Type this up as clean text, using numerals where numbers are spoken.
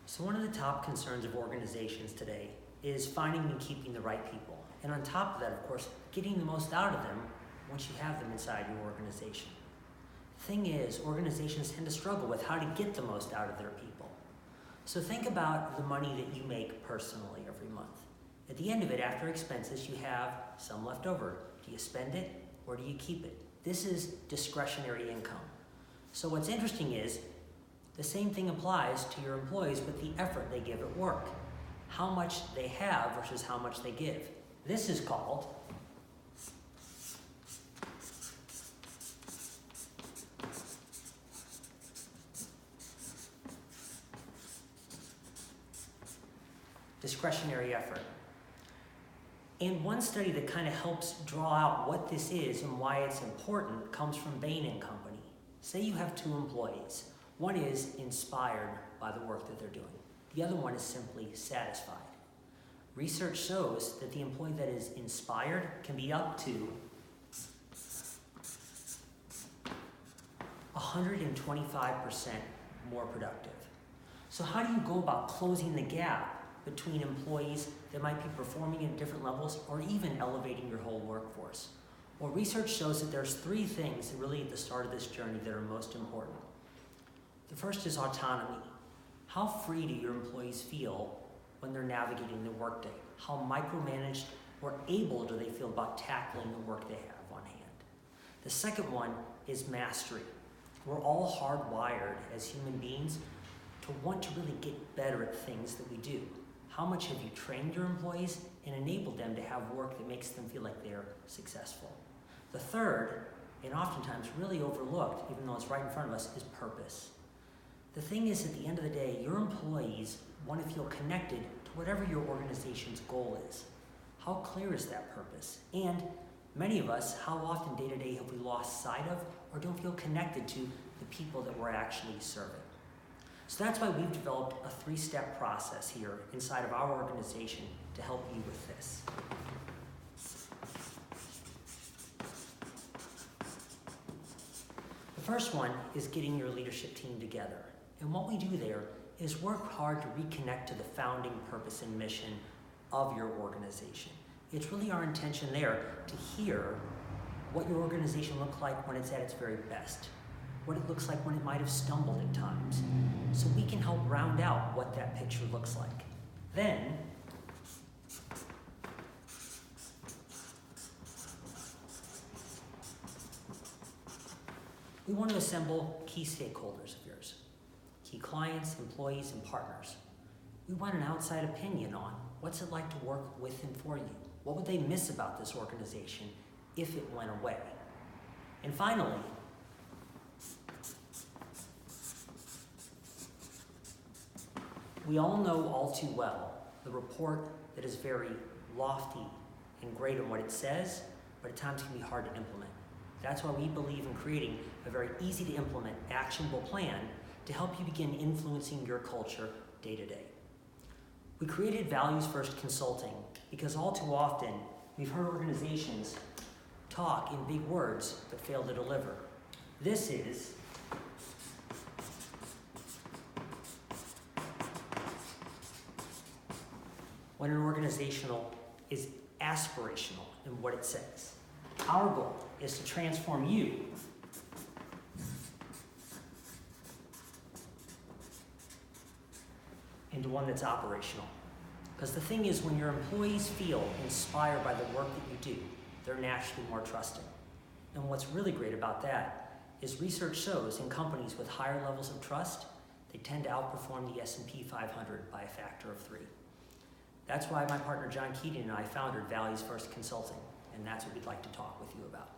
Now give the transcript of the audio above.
So one of the top concerns of organizations today is finding and keeping the right people. And on top of that, of course, getting the most out of them once you have them inside your organization. The thing is, organizations tend to struggle with how to get the most out of their people. So think about the money that you make personally every month. At the end of it, after expenses, you have some left over. Do you spend it or do you keep it? This is discretionary income. So what's interesting is, the same thing applies to your employees with the effort they give at work. How much they have versus how much they give. This is called discretionary effort. And one study that kind of helps draw out what this is and why it's important comes from Bain & Company. Say you have two employees. One is inspired by the work that they're doing. The other one is simply satisfied. Research shows that the employee that is inspired can be up to 125% more productive. So how do you go about closing the gap between employees that might be performing at different levels or even elevating your whole workforce? Well, research shows that there's three things really at the start of this journey that are most important. The first is autonomy. How free do your employees feel when they're navigating the workday? How micromanaged or able do they feel about tackling the work they have on hand? The second one is mastery. We're all hardwired as human beings to want to really get better at things that we do. How much have you trained your employees and enabled them to have work that makes them feel like they're successful? The third, and oftentimes really overlooked, even though it's right in front of us, is purpose. The thing is, at the end of the day, your employees want to feel connected to whatever your organization's goal is. How clear is that purpose? And many of us, how often day to day have we lost sight of or don't feel connected to the people that we're actually serving? So that's why we've developed a three-step process here inside of our organization to help you with this. The first one is getting your leadership team together. And what we do there is work hard to reconnect to the founding purpose and mission of your organization. It's really our intention there to hear what your organization looks like when it's at its very best, what it looks like when it might have stumbled at times, so we can help round out what that picture looks like. Then, we want to assemble key stakeholders of yours, key clients, employees, and partners. We want an outside opinion on what's it like to work with and for you. What would they miss about this organization if it went away? And finally, we all know all too well the report that is very lofty and great in what it says, but at times can be hard to implement. That's why we believe in creating a very easy to implement, actionable plan to help you begin influencing your culture day to day. We created Values First Consulting because all too often we've heard organizations talk in big words but fail to deliver. This is when an organizational is aspirational in what it says. Our goal is to transform you into one that's operational. Because the thing is, when your employees feel inspired by the work that you do, they're naturally more trusting. And what's really great about that is research shows in companies with higher levels of trust, they tend to outperform the S&P 500 by a factor of 3. That's why my partner John Keating and I founded Values First Consulting, and that's what we'd like to talk with you about.